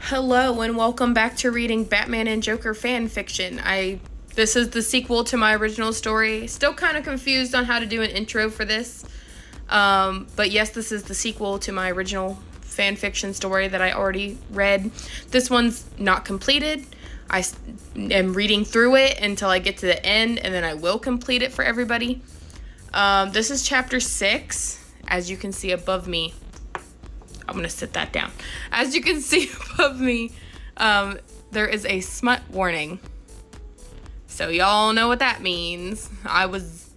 Hello and welcome back to reading Batman and Joker fan fiction. This is the sequel to my original story. Still kind of confused on how to do an intro for this. But yes, this is the sequel to my original fan fiction story that I already read. This one's not completed. I am reading through it until I get to the end, and then I will complete it for everybody. This is chapter 6, as you can see above me. I'm going to sit that down. As you can see above me, there is a SMUT warning. So y'all know what that means. I was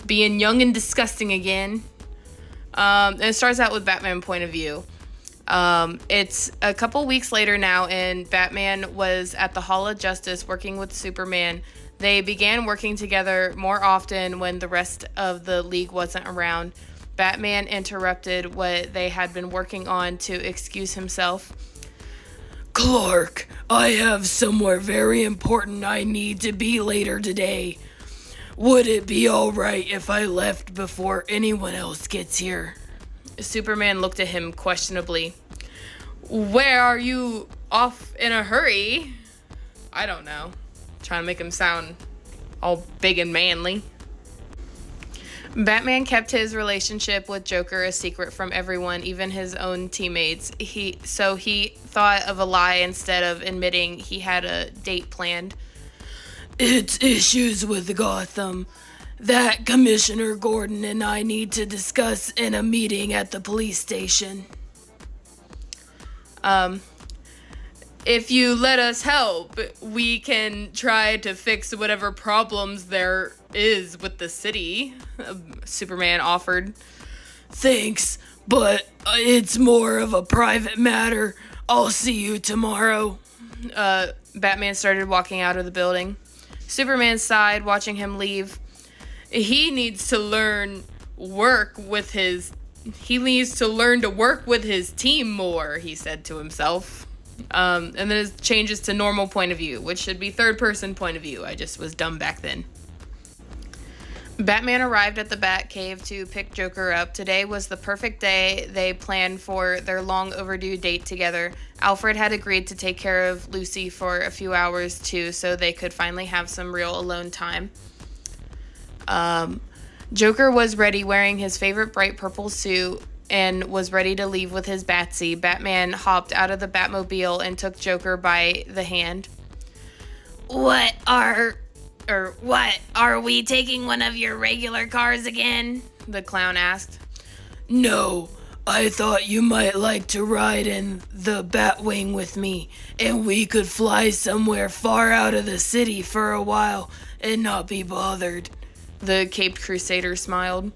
being young and disgusting again. And it starts out with Batman point of view. It's a couple weeks later now, and Batman was at the Hall of Justice working with Superman. They began working together more often when the rest of the League wasn't around. Batman interrupted what they had been working on to excuse himself. Clark, I have somewhere very important I need to be later today. Would it be alright if I left before anyone else gets here? Superman looked at him questionably. Where are you off in a hurry? I don't know. Trying to make him sound all big and manly. Batman kept his relationship with Joker a secret from everyone, even his own teammates. He thought of a lie instead of admitting he had a date planned. It's issues with Gotham that Commissioner Gordon and I need to discuss in a meeting at the police station. If you let us help, we can try to fix whatever problems there is with the city, Superman offered. Thanks, but it's more of a private matter. I'll see you tomorrow. Batman started walking out of the building. Superman sighed, watching him leave. He needs to learn to work with his team more, he said to himself. And then it changes to normal point of view, which should be third person point of view. I just was dumb back then. Batman arrived at the Batcave to pick Joker up. Today was the perfect day they planned for their long overdue date together. Alfred had agreed to take care of Lucy for a few hours too, so they could finally have some real alone time. Joker was ready, wearing his favorite bright purple suit, and was ready to leave with his Batsy. Batman hopped out of the Batmobile and took Joker by the hand. What, are we taking one of your regular cars again? The clown asked. No, I thought you might like to ride in the Batwing with me, and we could fly somewhere far out of the city for a while and not be bothered. The Caped Crusader smiled.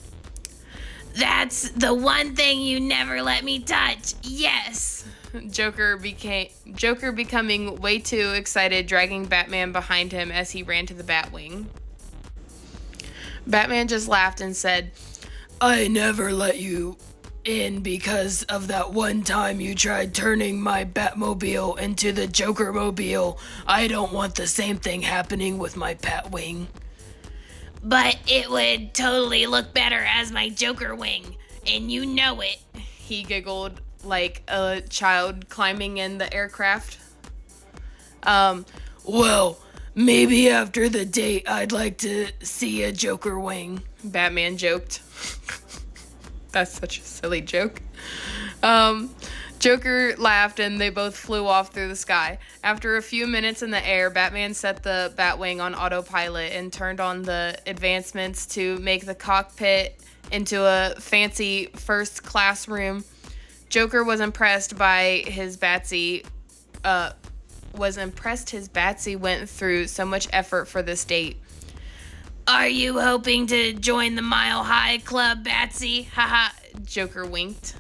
That's the one thing you never let me touch. Yes. Joker becoming way too excited, dragging Batman behind him as he ran to the Batwing. Batman just laughed and said, I never let you in because of that one time you tried turning my Batmobile into the Joker-mobile. I don't want the same thing happening with my Batwing. But it would totally look better as my Joker wing, and you know it. He giggled like a child climbing in the aircraft. Well, maybe after the date I'd like to see a Joker wing, Batman joked. That's such a silly joke. Joker laughed and they both flew off through the sky. After a few minutes in the air, Batman set the Batwing on autopilot and turned on the advancements to make the cockpit into a fancy first-class room. Joker was impressed his Batsy went through so much effort for this date. Are you hoping to join the Mile High Club, Batsy? Haha, Joker winked.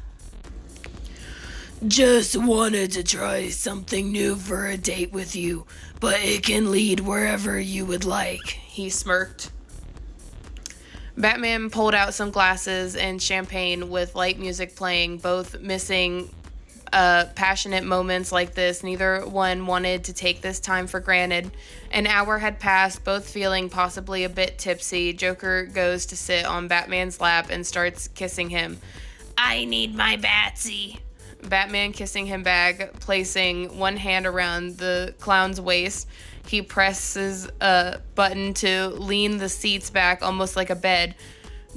Just wanted to try something new for a date with you, but it can lead wherever you would like, he smirked. Batman pulled out some glasses and champagne with light music playing, both missing passionate moments like this. Neither one wanted to take this time for granted. An hour had passed, both feeling possibly a bit tipsy. Joker goes to sit on Batman's lap and starts kissing him. I need my Batsy. Batman kissing him back, placing one hand around the clown's waist. He presses a button to lean the seats back almost like a bed.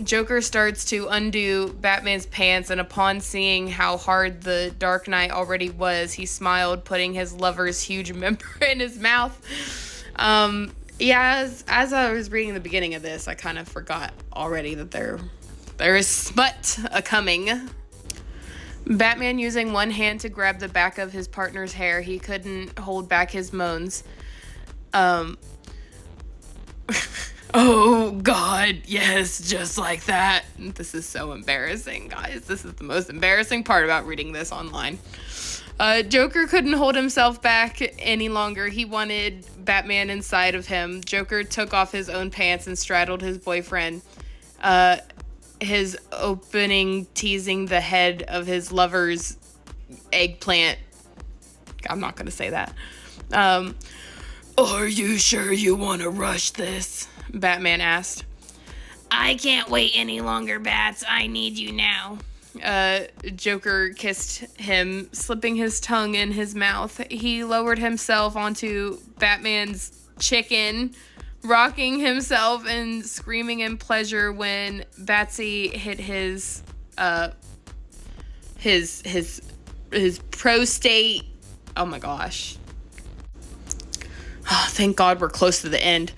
Joker starts to undo Batman's pants, and upon seeing how hard the Dark Knight already was, he smiled, putting his lover's huge member in his mouth. As I was reading the beginning of this, I kind of forgot already that there is SMUT a-coming. Batman using one hand to grab the back of his partner's hair. He couldn't hold back his moans. Oh, God, yes, just like that. This is so embarrassing, guys. This is the most embarrassing part about reading this online. Joker couldn't hold himself back any longer. He wanted Batman inside of him. Joker took off his own pants and straddled his boyfriend. His opening teasing the head of his lover's eggplant. I'm not going to say that. Are you sure you want to rush this? Batman asked. I can't wait any longer, Bats. I need you now. Joker kissed him, slipping his tongue in his mouth. He lowered himself onto Batman's chicken, rocking himself and screaming in pleasure when Batsy hit his prostate. Oh my gosh. Oh, thank God we're close to the end.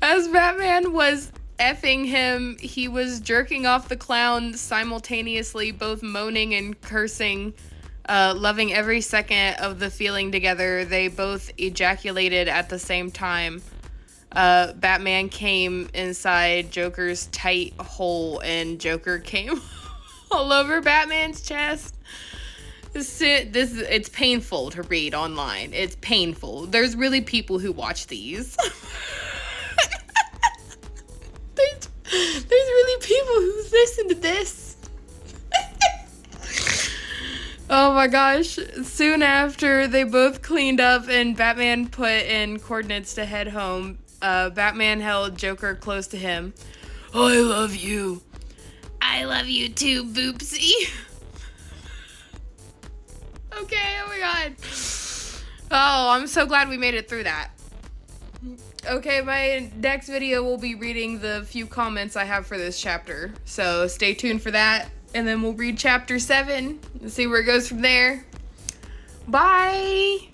As Batman was effing him, he was jerking off the clown simultaneously, both moaning and cursing, loving every second of the feeling together. They both ejaculated at the same time. Batman came inside Joker's tight hole, and Joker came all over Batman's chest. It's painful to read online. It's painful. There's really people who watch these. There's really people who listen to this. Oh my gosh. Soon after, they both cleaned up and Batman put in coordinates to head home. Batman held Joker close to him. I love you. I love you too, Boopsy. Okay, oh my God. Oh, I'm so glad we made it through that. Okay, my next video will be reading the few comments I have for this chapter. So stay tuned for that. And then we'll read chapter 7 and see where it goes from there. Bye!